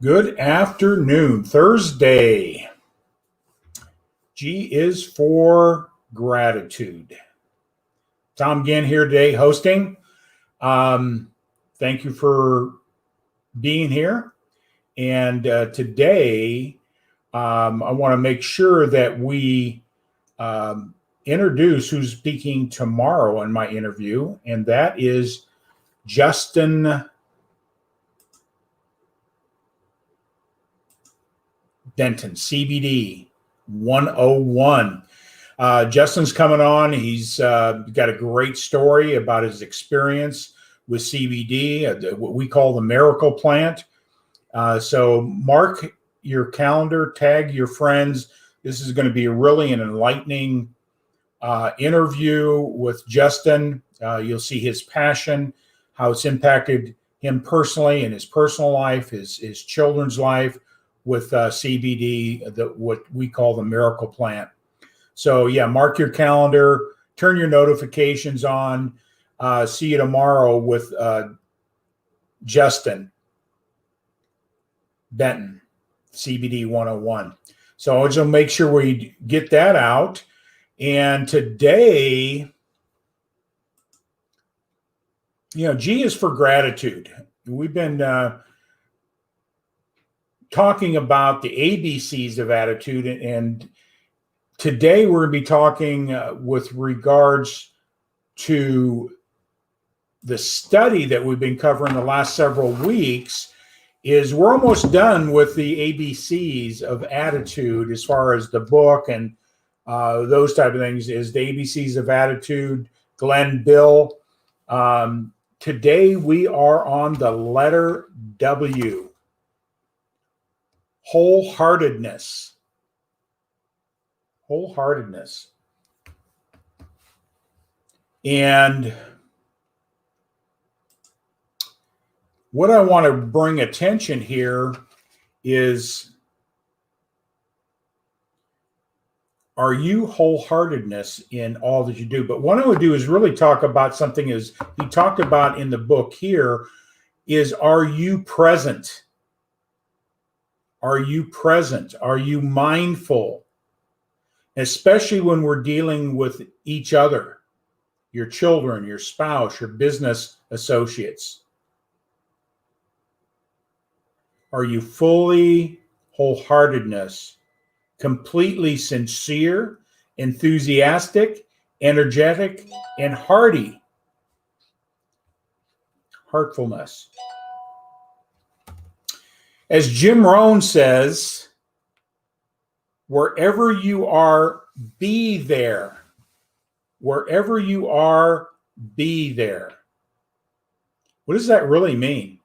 Good afternoon. Thursday. G is for gratitude. Tom Ginn here today hosting. Thank you for being here. And today, I want to make sure that we introduce who's speaking tomorrow in my interview, and that is Justin Benton, CBD 101. Justin's coming on. He's got a great story about his experience with CBD, what we call the miracle plant. So mark your calendar, tag your friends. This is going to be really an enlightening interview with Justin. You'll see his passion, how it's impacted him personally in his personal life, his children's life with CBD, what we call the miracle plant. So yeah, mark your calendar, turn your notifications on. See you tomorrow with Justin Benton, CBD 101. So I'll just make sure we get that out. And today, G is for gratitude. We've been talking about the ABCs of attitude, and today we're going to be talking with regards to the study that we've been covering the last several weeks. Is we're almost done with the ABCs of attitude as far as the book and those type of things. Is the ABCs of attitude, Glenn Bill. Today we are on the letter W. Wholeheartedness. Wholeheartedness. And what I want to bring attention here is, are you wholeheartedness in all that you do? But what I would do is really talk about something as he talked about in the book here is, are you present? Are you present? Are you mindful? Especially when we're dealing with each other, your children, your spouse, your business associates. Are you fully wholeheartedness, completely sincere, enthusiastic, energetic, and hearty? Heartfulness. As Jim Rohn says, wherever you are, be there. Wherever you are, be there. What does that really mean?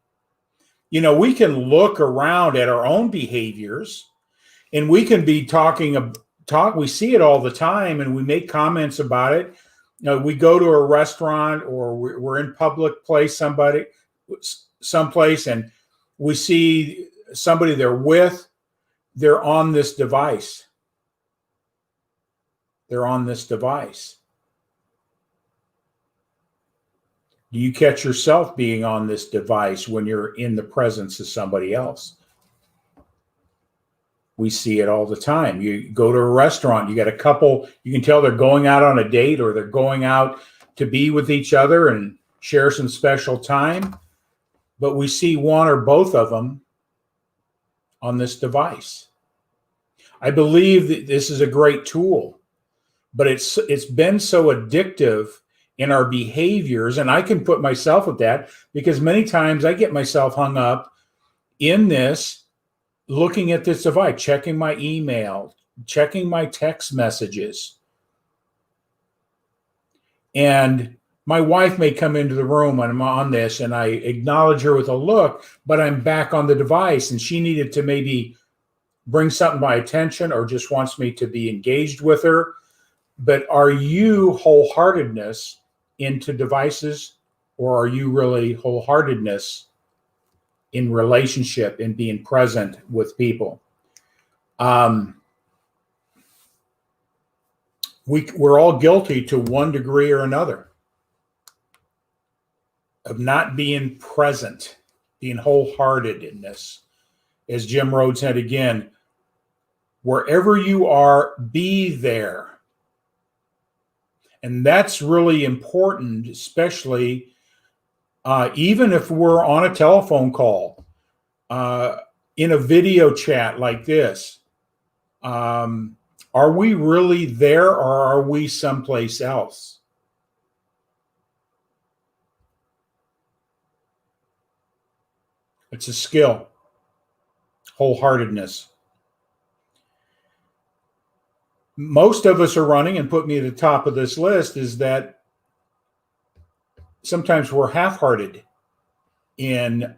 We can look around at our own behaviors, and we can be we see it all the time, and we make comments about it. We go to a restaurant, or we're in public place, someplace, and we see somebody they're on this device. They're on this device. Do you catch yourself being on this device when you're in the presence of somebody else? We see it all the time. You go to a restaurant, you got a couple, you can tell they're going out on a date, or they're going out to be with each other and share some special time. But we see one or both of them on this device. I believe that this is a great tool, but it's been so addictive in our behaviors, and I can put myself with that, because many times I get myself hung up in this, looking at this device, checking my email, checking my text messages. And my wife may come into the room when I'm on this, and I acknowledge her with a look, but I'm back on the device, and she needed to maybe bring something to my attention, or just wants me to be engaged with her. But are you wholeheartedness into devices, or are you really wholeheartedness in relationship and being present with people? We're all guilty to one degree or another of not being present, being wholeheartedness. As Jim Rhodes said again, wherever you are, be there. And that's really important, especially even if we're on a telephone call, in a video chat like this. Are we really there, or are we someplace else? It's a skill. Wholeheartedness. Most of us are running, and put me at the top of this list, is that sometimes we're half-hearted in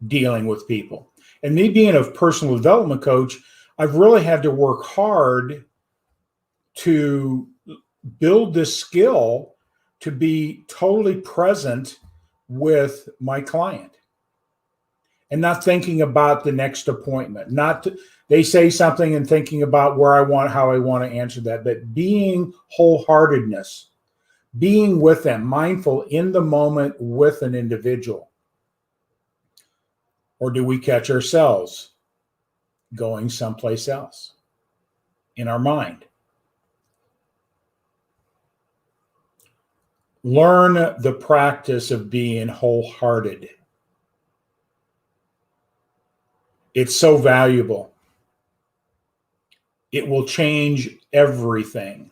dealing with people. And me being a personal development coach, I've really had to work hard to build this skill to be totally present with my client and not thinking about the next appointment. They say something and thinking about how I want to answer that, but being wholeheartedness, being with them, mindful in the moment with an individual. Or do we catch ourselves going someplace else in our mind? Learn the practice of being wholehearted. It's so valuable. It will change everything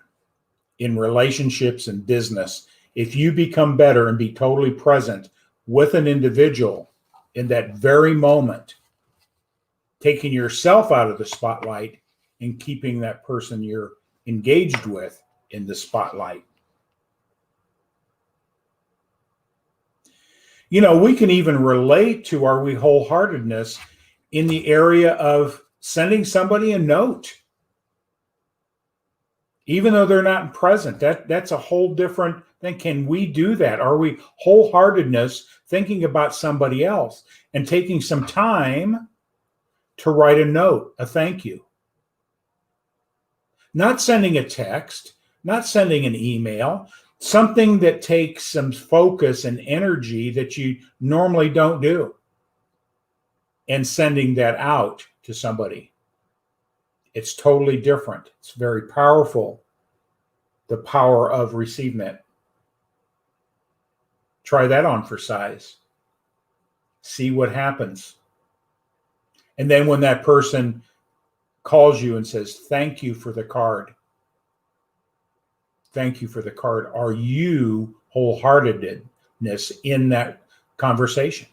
in relationships and business if you become better and be totally present with an individual in that very moment, taking yourself out of the spotlight and keeping that person you're engaged with in the spotlight. You know, we can even relate to our wholeheartedness in the area of sending somebody a note. Even though they're not present, that's a whole different thing. Can we do that? Are we wholeheartedness thinking about somebody else and taking some time to write a note, a thank you? Not sending a text, not sending an email, something that takes some focus and energy that you normally don't do, and sending that out to somebody. It's totally different. It's very powerful, the power of receiving it. Try that on for size. See what happens. And then when that person calls you and says, thank you for the card. Thank you for the card. Are you wholeheartedness in that conversation?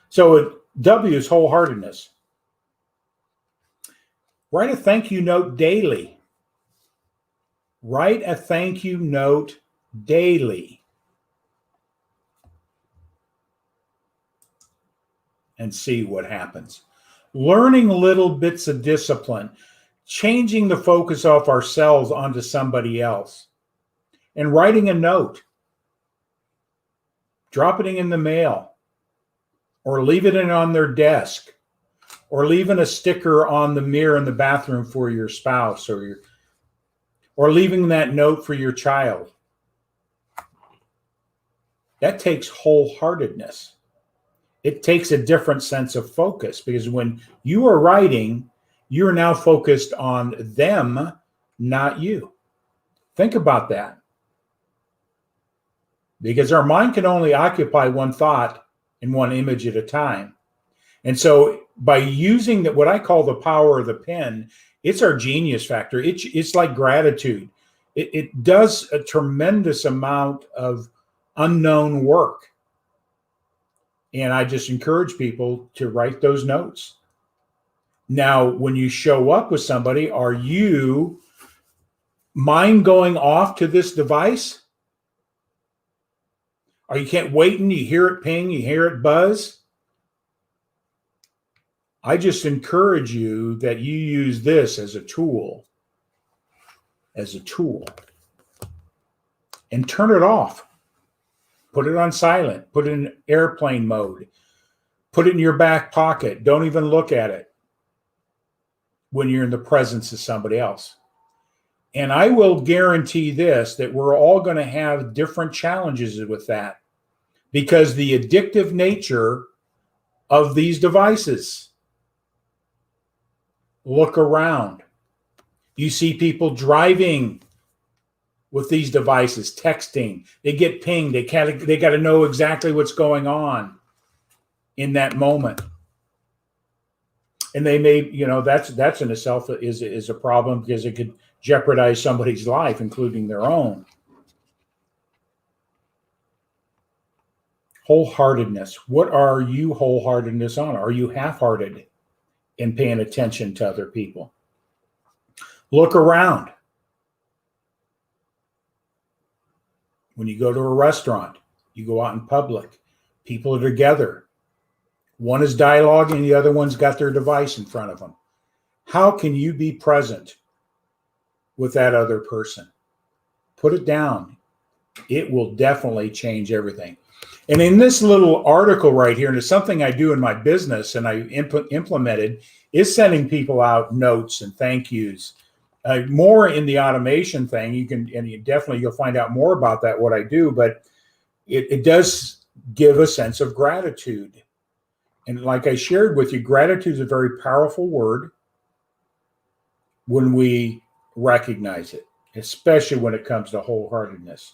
So W is wholeheartedness. Write a thank you note daily. Write a thank you note daily. And see what happens. Learning little bits of discipline, changing the focus off ourselves onto somebody else, and writing a note, dropping it in the mail, or leaving it on their desk, or leaving a sticker on the mirror in the bathroom for your spouse, or leaving that note for your child. That takes wholeheartedness. It takes a different sense of focus, because when you are writing, you're now focused on them, not you. Think about that. Because our mind can only occupy one thought and one image at a time. And so by using what I call the power of the pen, it's our genius factor. It's like gratitude. It does a tremendous amount of unknown work. And I just encourage people to write those notes. Now, when you show up with somebody, are you mind going off to this device? Or you can't wait and you hear it ping, you hear it buzz? I just encourage you that you use this as a tool. And turn it off. Put it on silent. Put it in airplane mode. Put it in your back pocket. Don't even look at it when you're in the presence of somebody else. And I will guarantee this, that we're all going to have different challenges with that, because the addictive nature of these devices. Look around. You see people driving with these devices, texting. They get pinged. They got to know exactly what's going on in that moment. And they may, that's in itself is a problem because it could jeopardize somebody's life, including their own. Wholeheartedness. What are you wholeheartedness on? Are you half-hearted in paying attention to other people? Look around. When you go to a restaurant, you go out in public, people are together. One is dialoguing, the other one's got their device in front of them. How can you be present with that other person? Put it down. It will definitely change everything. And in this little article right here, and it's something I do in my business and I implemented, is sending people out notes and thank yous. More in the automation thing, you'll find out more about that, what I do, but it does give a sense of gratitude. And like I shared with you, gratitude is a very powerful word when we recognize it, especially when it comes to wholeheartedness.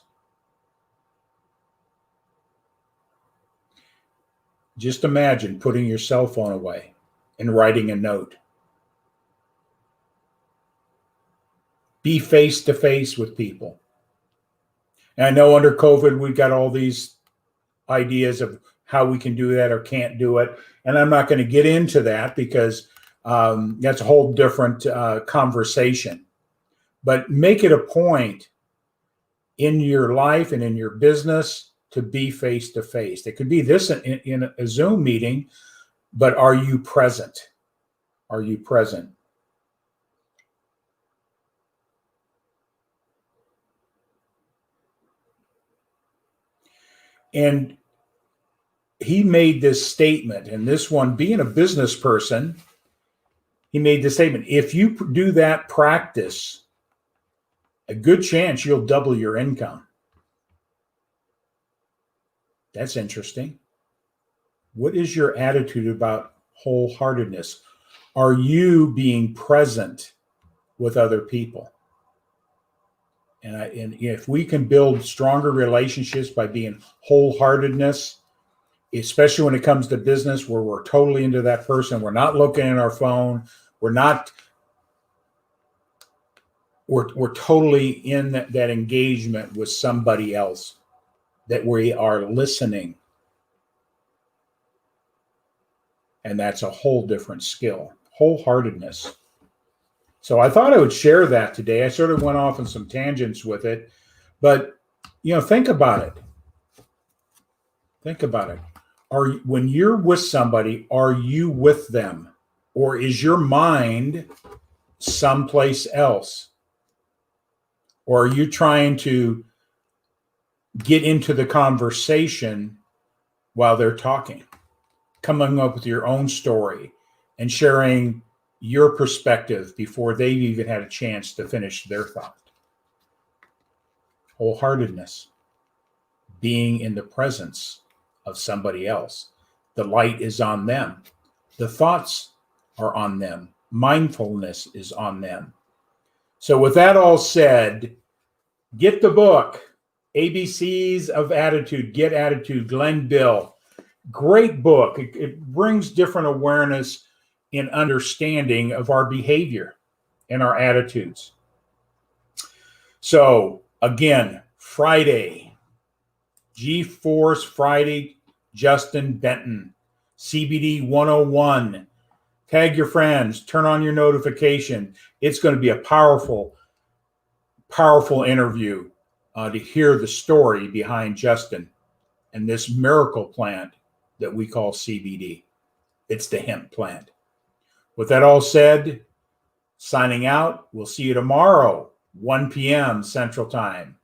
Just imagine putting your cell phone away and writing a note. Be face to face with people. And I know under COVID, we've got all these ideas of how we can do that or can't do it. And I'm not going to get into that because that's a whole different conversation. But make it a point in your life and in your business to be face to face. It could be this in a Zoom meeting, but are you present? Are you present? And he made this statement, and this one, being a business person, he made this statement: if you do that practice, a good chance you'll double your income. That's interesting. What is your attitude about wholeheartedness? Are you being present with other people? And if we can build stronger relationships by being wholeheartedness, especially when it comes to business, where we're totally into that person, we're not looking at our phone, we're totally in that engagement with somebody else, that we are listening. And that's a whole different skill, wholeheartedness. So I thought I would share that today. I sort of went off on some tangents with it, but think about it. Think about it. When you're with somebody, are you with them? Or is your mind someplace else? Or are you trying to get into the conversation while they're talking, coming up with your own story and sharing your perspective before they've even had a chance to finish their thought? Wholeheartedness, being in the presence of somebody else. The light is on them. The thoughts are on them. Mindfulness is on them. So with that all said, get the book, ABCs of Attitude, Get Attitude, Glenn Bill. Great book. It brings different awareness and understanding of our behavior and our attitudes. So again, Friday, G-Force Friday, Justin Benton, CBD 101. Tag your friends, turn on your notification. It's going to be a powerful, powerful interview to hear the story behind Justin and this miracle plant that we call CBD. It's the hemp plant. With that all said, signing out. We'll see you tomorrow, 1 p.m. Central Time.